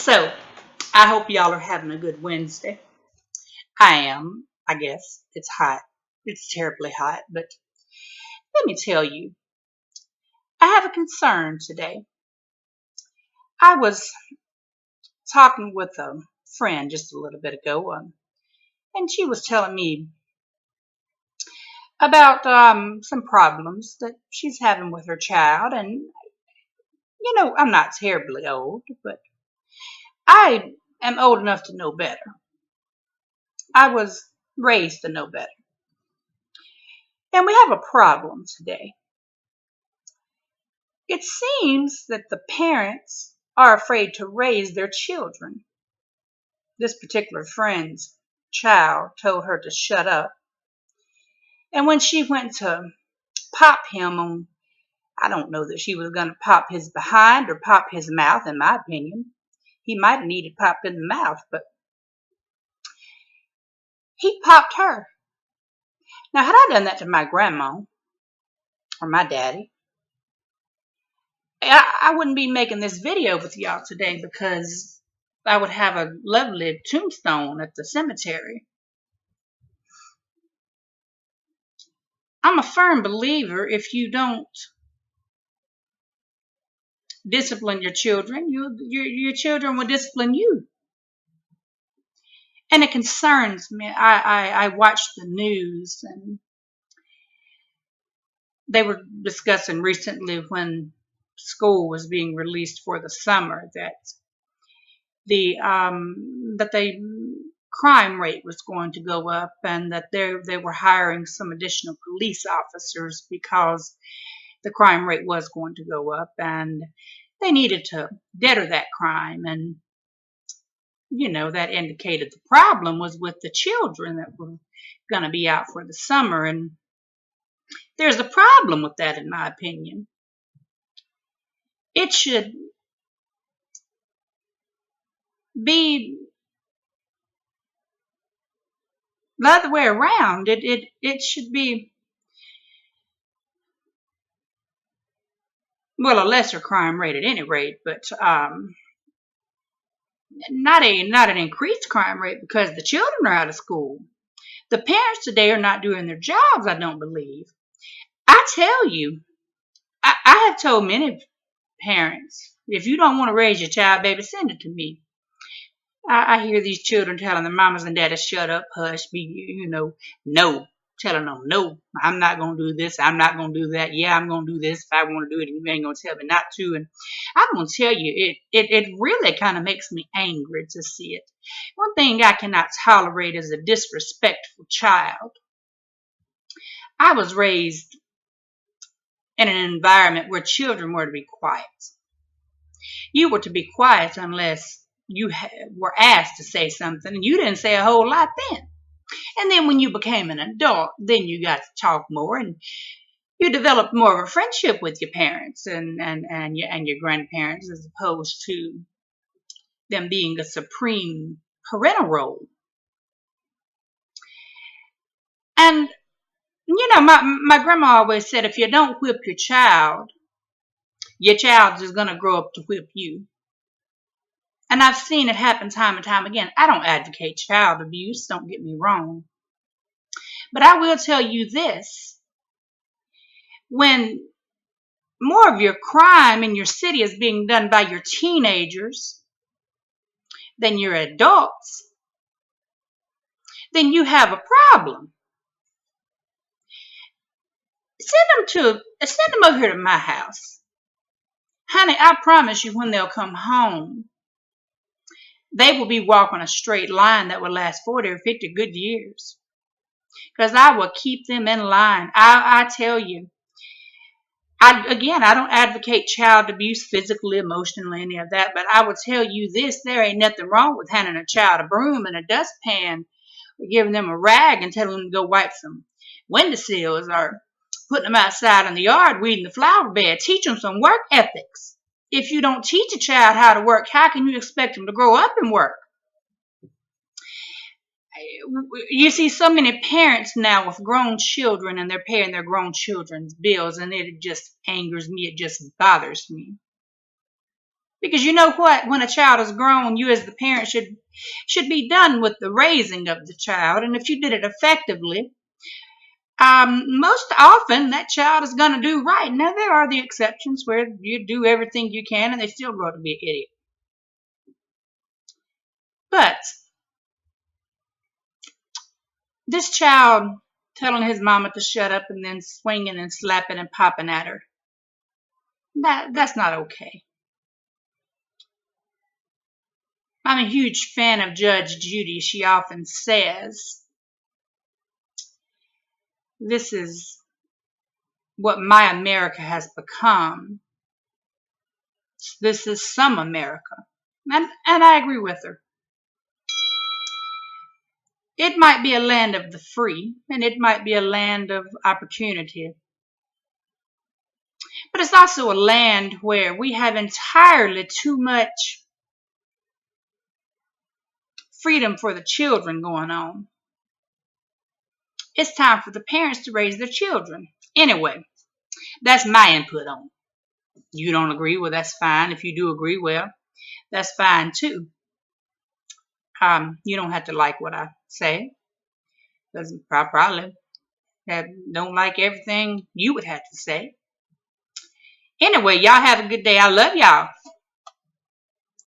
So, I hope y'all are having a good Wednesday. I am, I guess. It's hot. It's terribly hot, but let me tell you, I have a concern today. I was talking with a friend just a little bit ago, and she was telling me about some problems that she's having with her child. And, I'm not terribly old, but I am old enough to know better. I was raised to know better. And we have a problem today. It seems that the parents are afraid to raise their children. This particular friend's child told her to shut up. And when she went to pop him on, I don't know that she was going to pop his behind or pop his mouth, in my opinion. He might have needed popped in the mouth, but he popped her. Now, had I done that to my grandma or my daddy, I wouldn't be making this video with y'all today because I would have a lovely tombstone at the cemetery. I'm a firm believer if you don't discipline your children, your children will discipline you. And it concerns me. I watched the news, and they were discussing recently when school was being released for the summer that the crime rate was going to go up, and that they were hiring some additional police officers because the crime rate was going to go up, and they needed to deter that crime. And that indicated the problem was with the children that were going to be out for the summer. And there's a problem with that, in my opinion. It should be the other way around. It should be, well, a lesser crime rate at any rate, but not an increased crime rate because the children are out of school. The parents today are not doing their jobs, I don't believe. I tell you, I have told many parents, if you don't want to raise your child, baby, send it to me. I hear these children telling their mamas and daddies, shut up, hush, no. Telling them, no, I'm not going to do this. I'm not going to do that. Yeah, I'm going to do this if I want to do it, and you ain't going to tell me not to. And I'm going to tell you, it really kind of makes me angry to see it. One thing I cannot tolerate is a disrespectful child. I was raised in an environment where children were to be quiet. You were to be quiet unless you were asked to say something, and you didn't say a whole lot then. And then when you became an adult, then you got to talk more, and you developed more of a friendship with your parents and your grandparents, as opposed to them being a supreme parental role. And my grandma always said, if you don't whip your child is going to grow up to whip you. And I've seen it happen time and time again. I don't advocate child abuse, don't get me wrong. But I will tell you this. When more of your crime in your city is being done by your teenagers than your adults, then you have a problem. Send them over here to my house. Honey, I promise you, when they'll come home, they will be walking a straight line that will last 40 or 50 good years. Because I will keep them in line. I tell you. I don't advocate child abuse physically, emotionally, any of that. But I will tell you this. There ain't nothing wrong with handing a child a broom and a dustpan, or giving them a rag and telling them to go wipe some windowsills, or putting them outside in the yard weeding the flower bed. Teach them some work ethics. If you don't teach a child how to work, how can you expect them to grow up and work? You see so many parents now with grown children, and they're paying their grown children's bills, and it just angers me. It just bothers me. Because you know what? When a child is grown, you as the parent should be done with the raising of the child. And if you did it effectively, most often that child is going to do right. Now, there are the exceptions where you do everything you can and they still grow up to be an idiot. But this child telling his mama to shut up and then swinging and slapping and popping at her, that's not okay. I'm a huge fan of Judge Judy. She often says, this is what my America has become. This is some America. And I agree with her. It might be a land of the free, and it might be a land of opportunity. But it's also a land where we have entirely too much freedom for the children going on. It's time for the parents to raise their children. Anyway, that's my input on it. You don't agree? Well, that's fine. If you do agree, well, that's fine too. You don't have to like what I say. Because I probably don't like everything you would have to say. Anyway, y'all have a good day. I love y'all.